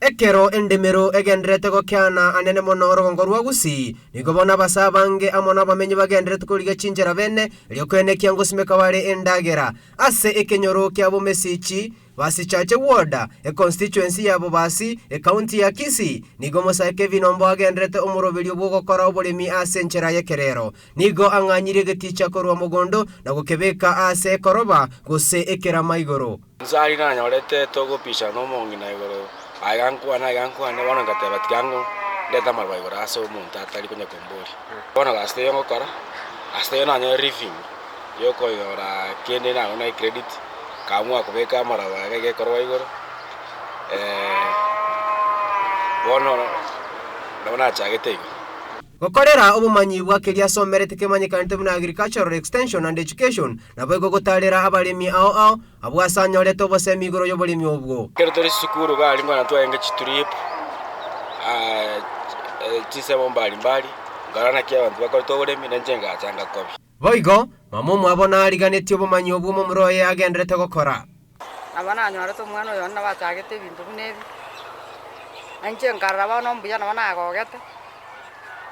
Ekero endemero egendrete gokiana anene mono orogongo rwa Gusii nigo bona basa bange amona abamenyi bagendrete kuriga chinjera bene ryokwene ngusimeka wale endagera ase ekenyoro kyabo mesichi basi chache woda constituency yabo basi county ya Kisii nigo Musae Kevin Ombo agendrete umurobiri bwo gukora uburimi ase nchera yekerero nigo anganyire geticha korwa mugondo na gukebeka ase koroba guse ekera maigoro nzari na nyorete togopisha no mongi na igoro agankuana wana ngateba tikango ndeta marwaigora aso umuntu atari kunya kombori bona gaste yongo kora aste na nyo review yoko yora kende na una credit kamwa kubeka marawa gege korwa igoro bono ndabona chagete gokorera obumanyi bwakeria somerete kemanyikanite buna agricultural extension and education nabo gogotarera abalimi ao abwasanyorete obosemi igoro y'oburimi obwo keretori sukuru bali ngwana twenge chitrip chisemo mbali ngarana kia abantu bakorto oburimi nenjenga achanga kobi boigo mamumu abona ariganetio obumanyi obwo mumuroye agendrete gokora abana anyorete omwana oyo na batagete bintu binebi anje ngarara bana mbuya na bana agogete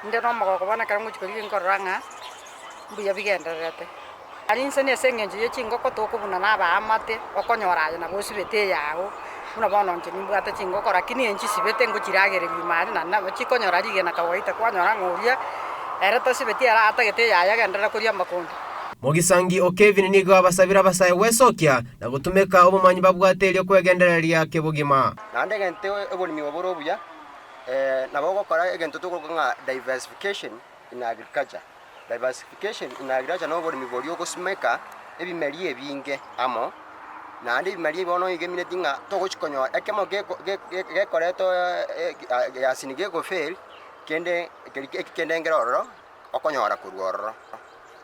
nde no magoko bana kare muchikori nkoranga mbuya bigenderete ari nsene sengenje yechingoko tokubuna naba amate okonyoraje na bosibete yago una bana nje nimbwate chingoko lakini enchi sibete ngochiragere bimari na chikonyora rige na kawaita kwanyora ngoria era tosibete ara atagete yaya gendera kuria makondo Mugisangi o Kevin nigo abasabira basaye wesokia na gutumeka obumanyi babwaterio kwegendereria kebugima nande gente ebulimi oborobuya nabo gukora egento tukuruga diversification in agriculture no bulimi bw'olyo kusimeka ebimeri ebinge amo nande ebimeri bono igemine tinga togochikonyo ekemo gekoreto yasinige go fail kende ngeroro okonyora kurworo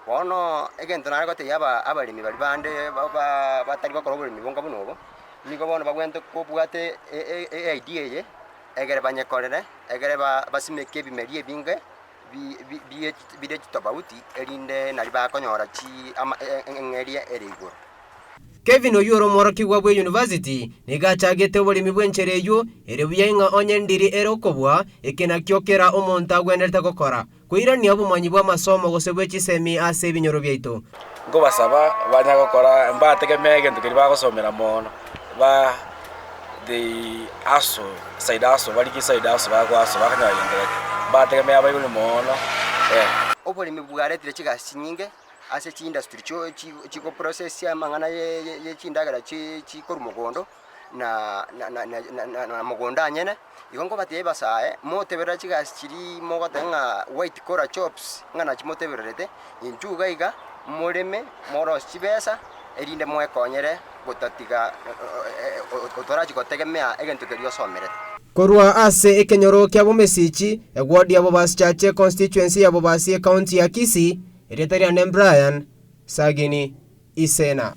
bono egento nare gote yaba abalimi bali bande batari bakora bulimi bonga bunobo nigo bono bagwente kubwate idea ye egere banyekorere egere basimeke ebimeri ebinge bide tofauti erinde nari bakonyora chi engeria erigoro Kevin oyuro moroki gwa bwe university nigachagete oburimi bwenchereyo erebuyainga onyendiri erokobwa ekena kyokera omonta agwenderete gokora kwirania obumanyi bwa masomo gosebwe chisemi ase binyoro byaito ngo basaba banya gokora mbategemege ndikiri bagosomera mono ba the aso side aso bali ki side aso bagwaso bakanyayendere bategemeye abayuri mono oburimi bwaretire chigasinyinge ase chi industry chiko process ya mangana ye chindagara chikora mugondo na mugondo anyene igongo batiye basae motebera chigashiri mogotenga white collar jobs ngana chimotebererete injuga iga mureme moros chibesa erinde mwekonyere gutatiga otoraji gotegemea egento kerio somerete korwa ase ekenyoro kyabo mesichi egwadi abo baschache constituency abo basi county ya Kisii Eritrea Brian Sagini Isena